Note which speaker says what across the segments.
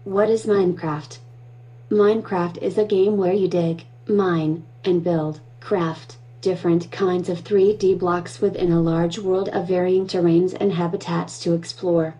Speaker 1: What is Minecraft? Minecraft is a game where you dig, mine, and build, craft, different kinds of 3D blocks within a large world of varying terrains and habitats to explore.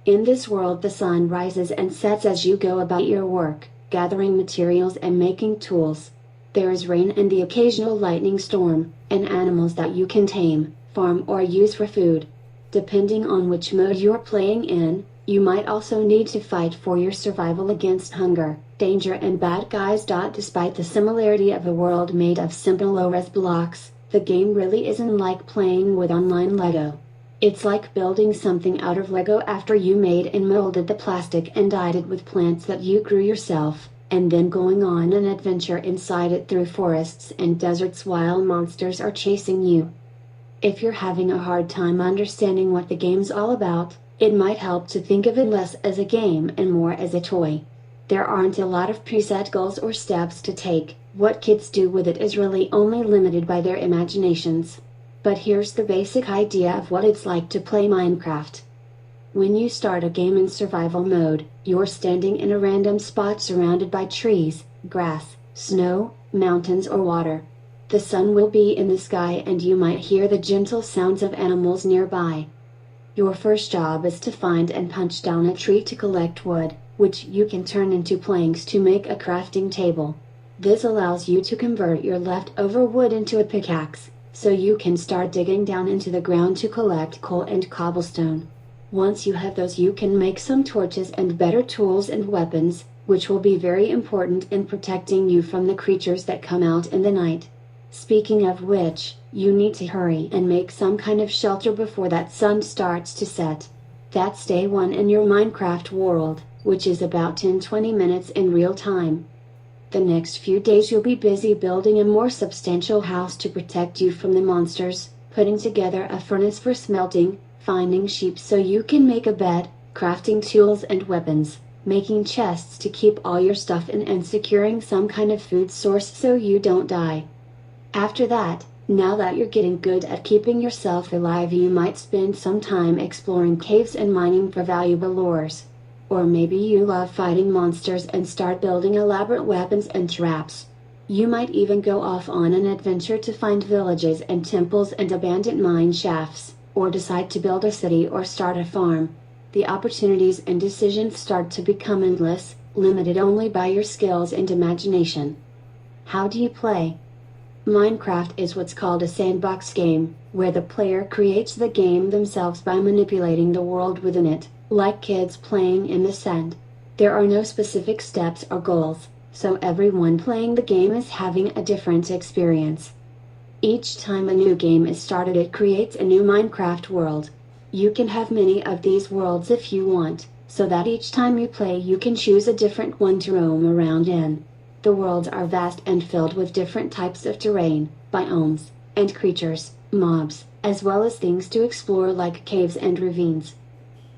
Speaker 1: In this world, the sun rises and sets as you go about your work, gathering materials and making tools. There is rain and the occasional lightning storm, and animals that you can tame, farm or use for food. Depending on which mode you're playing in, you might also need to fight for your survival against hunger, danger and bad guys. Despite the similarity of a world made of simple low-res blocks, the game really isn't like playing with online Lego. It's like building something out of Lego after you made and molded the plastic and dyed it with plants that you grew yourself, and then going on an adventure inside it through forests and deserts while monsters are chasing you. If you're having a hard time understanding what the game's all about, it might help to think of it less as a game and more as a toy. There aren't a lot of preset goals or steps to take. What kids do with it is really only limited by their imaginations. But here's the basic idea of what it's like to play Minecraft. When you start a game in survival mode, you're standing in a random spot surrounded by trees, grass, snow, mountains or water. The sun will be in the sky and you might hear the gentle sounds of animals nearby. Your first job is to find and punch down a tree to collect wood, which you can turn into planks to make a crafting table. This allows you to convert your leftover wood into a pickaxe, so you can start digging down into the ground to collect coal and cobblestone. Once you have those, you can make some torches and better tools and weapons, which will be very important in protecting you from the creatures that come out in the night. Speaking of which, you need to hurry and make some kind of shelter before that sun starts to set. That's day one in your Minecraft world, which is about 10-20 minutes in real time. The next few days you'll be busy building a more substantial house to protect you from the monsters, putting together a furnace for smelting, finding sheep so you can make a bed, crafting tools and weapons, making chests to keep all your stuff in, and securing some kind of food source so you don't die. After that, now that you're getting good at keeping yourself alive, you might spend some time exploring caves and mining for valuable ores. Or maybe you love fighting monsters and start building elaborate weapons and traps. You might even go off on an adventure to find villages and temples and abandoned mine shafts, or decide to build a city or start a farm. The opportunities and decisions start to become endless, limited only by your skills and imagination. How do you play? Minecraft is what's called a sandbox game, where the player creates the game themselves by manipulating the world within it, like kids playing in the sand. There are no specific steps or goals, so everyone playing the game is having a different experience. Each time a new game is started, it creates a new Minecraft world. You can have many of these worlds if you want, so that each time you play you can choose a different one to roam around in. The worlds are vast and filled with different types of terrain, biomes, and creatures, mobs, as well as things to explore like caves and ravines.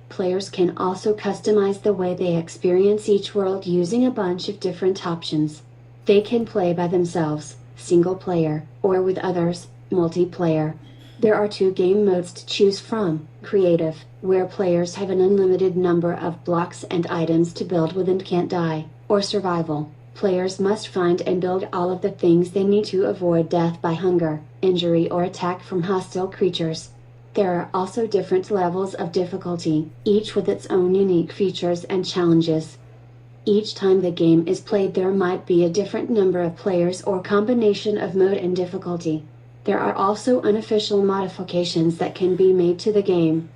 Speaker 1: Players can also customize the way they experience each world using a bunch of different options. They can play by themselves, single player, or with others, multiplayer. There are 2 game modes to choose from: creative, where players have an unlimited number of blocks and items to build with and can't die, or survival. Players must find and build all of the things they need to avoid death by hunger, injury or attack from hostile creatures. There are also different levels of difficulty, each with its own unique features and challenges. Each time the game is played there might be a different number of players or combination of mode and difficulty. There are also unofficial modifications that can be made to the game.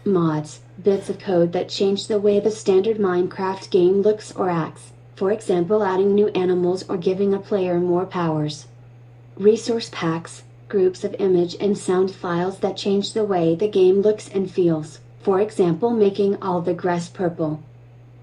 Speaker 1: Mods, bits of code that change the way the standard Minecraft game looks or acts. For example, adding new animals or giving a player more powers. Resource packs, groups of image and sound files that change the way the game looks and feels, for example making all the grass purple.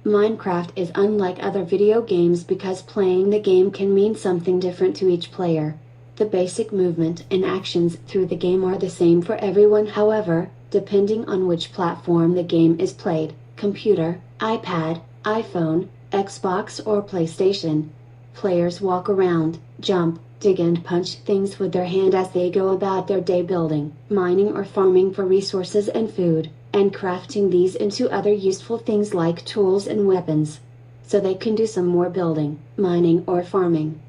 Speaker 1: Minecraft is unlike other video games because playing the game can mean something different to each player. The basic movement and actions through the game are the same for everyone, however, depending on which platform the game is played: computer, iPad, iPhone, Xbox or PlayStation. Players walk around, jump, dig and punch things with their hand as they go about their day building, mining or farming for resources and food. and crafting these into other useful things like tools and weapons. So they can do some more building, mining or farming.